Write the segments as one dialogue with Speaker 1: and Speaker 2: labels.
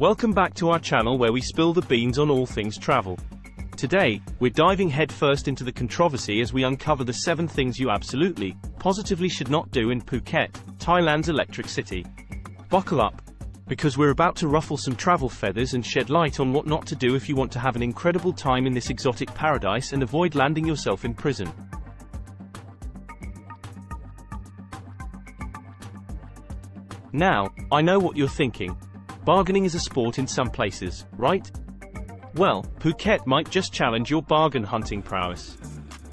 Speaker 1: Welcome back to our channel where we spill the beans on all things travel. Today, we're diving headfirst into the controversy as we uncover the 7 things you absolutely, positively should not do in Phuket, Thailand's electric city. Buckle up, because we're about to ruffle some travel feathers and shed light on what not to do if you want to have an incredible time in this exotic paradise and avoid landing yourself in prison. Now, I know what you're thinking. Bargaining is a sport in some places, right? Well, Phuket might just challenge your bargain hunting prowess.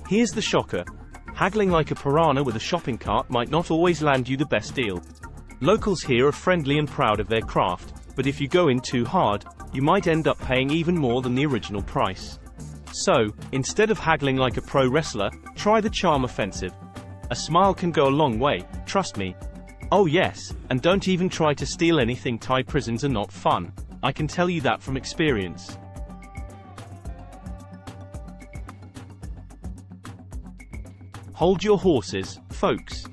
Speaker 1: Here's the shocker. Haggling like a piranha with a shopping cart might not always land you the best deal. Locals here are friendly and proud of their craft, but if you go in too hard, you might end up paying even more than the original price. So, instead of haggling like a pro wrestler, try the charm offensive. A smile can go a long way, trust me. Oh yes, and don't even try to steal anything. Thai prisons are not fun. I can tell you that from experience. Hold your horses, folks.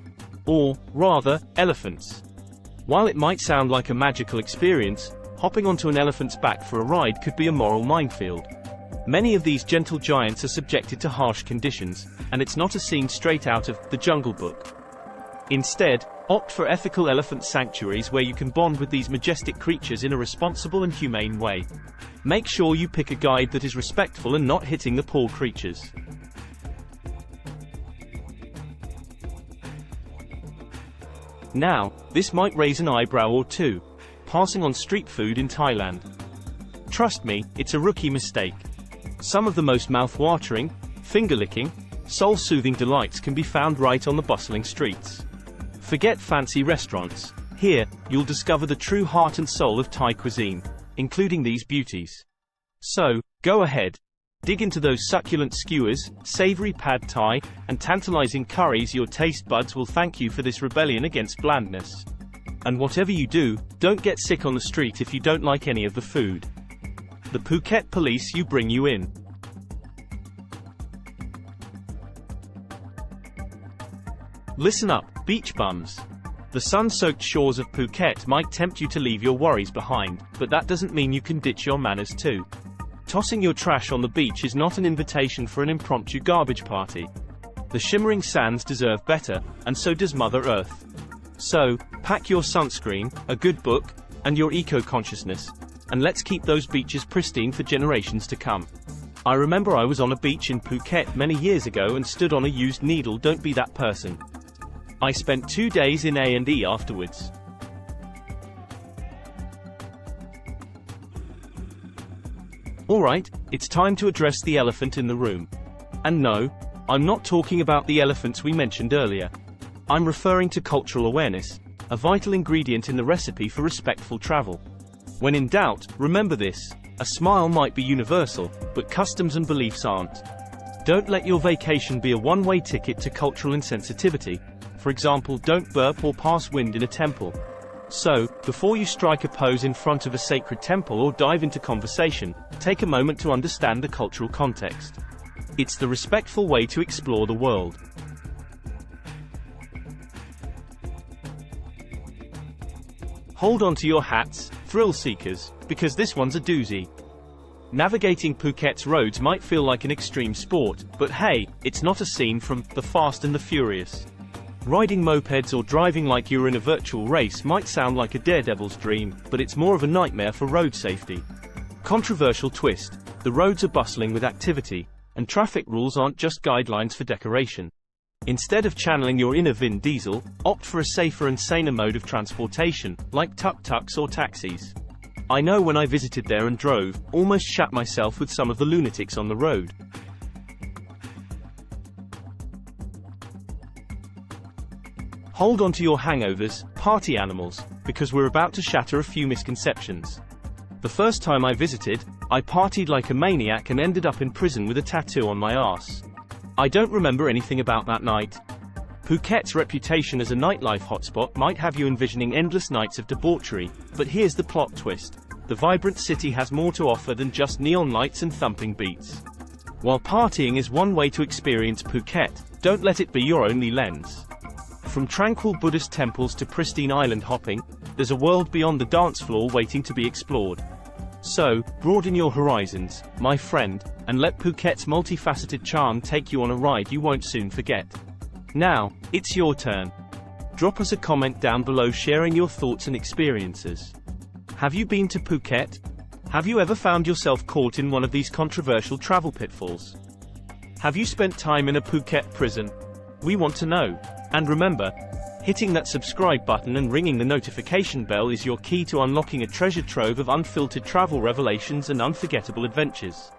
Speaker 1: Or, rather, elephants. While it might sound like a magical experience, hopping onto an elephant's back for a ride could be a moral minefield. Many of these gentle giants are subjected to harsh conditions, and it's not a scene straight out of The Jungle Book. Instead, opt for ethical elephant sanctuaries where you can bond with these majestic creatures in a responsible and humane way. Make sure you pick a guide that is respectful and not hitting the poor creatures. Now, this might raise an eyebrow or two. Passing on street food in Thailand. Trust me, it's a rookie mistake. Some of the most mouth-watering, finger-licking, soul-soothing delights can be found right on the bustling streets. Forget fancy restaurants. Here, you'll discover the true heart and soul of Thai cuisine, including these beauties. So, go ahead. Dig into those succulent skewers, savory pad thai, and tantalizing curries. Your taste buds will thank you for this rebellion against blandness. And whatever you do, don't get sick on the street if you don't like any of the food. The Phuket police bring you in. Listen up, beach bums. The sun-soaked shores of Phuket might tempt you to leave your worries behind, but that doesn't mean you can ditch your manners too. Tossing your trash on the beach is not an invitation for an impromptu garbage party. The shimmering sands deserve better, and so does Mother Earth. So, pack your sunscreen, a good book, and your eco-consciousness, and let's keep those beaches pristine for generations to come. I remember I was on a beach in Phuket many years ago and stood on a used needle. Don't be that person. I spent 2 days in A&E afterwards. Alright, it's time to address the elephant in the room. And no, I'm not talking about the elephants we mentioned earlier. I'm referring to cultural awareness, a vital ingredient in the recipe for respectful travel. When in doubt, remember this: a smile might be universal, but customs and beliefs aren't. Don't let your vacation be a one-way ticket to cultural insensitivity. For example, don't burp or pass wind in a temple. So, before you strike a pose in front of a sacred temple or dive into conversation, take a moment to understand the cultural context. It's the respectful way to explore the world. Hold on to your hats, thrill seekers, because this one's a doozy. Navigating Phuket's roads might feel like an extreme sport, but hey, it's not a scene from The Fast and the Furious. Riding mopeds or driving like you're in a virtual race might sound like a daredevil's dream, but it's more of a nightmare for road safety. Controversial twist: the roads are bustling with activity, and traffic rules aren't just guidelines for decoration. Instead of channeling your inner Vin Diesel, opt for a safer and saner mode of transportation, like tuk-tuks or taxis. I know when I visited there and drove, almost shat myself with some of the lunatics on the road. Hold on to your hangovers, party animals, because we're about to shatter a few misconceptions. The first time I visited, I partied like a maniac and ended up in prison with a tattoo on my arse. I don't remember anything about that night. Phuket's reputation as a nightlife hotspot might have you envisioning endless nights of debauchery, but here's the plot twist: the vibrant city has more to offer than just neon lights and thumping beats. While partying is one way to experience Phuket, don't let it be your only lens. From tranquil Buddhist temples to pristine island hopping, there's a world beyond the dance floor waiting to be explored. So, broaden your horizons, my friend, and let Phuket's multifaceted charm take you on a ride you won't soon forget. Now, it's your turn. Drop us a comment down below sharing your thoughts and experiences. Have you been to Phuket? Have you ever found yourself caught in one of these controversial travel pitfalls? Have you spent time in a Phuket prison? We want to know. And remember, hitting that subscribe button and ringing the notification bell is your key to unlocking a treasure trove of unfiltered travel revelations and unforgettable adventures.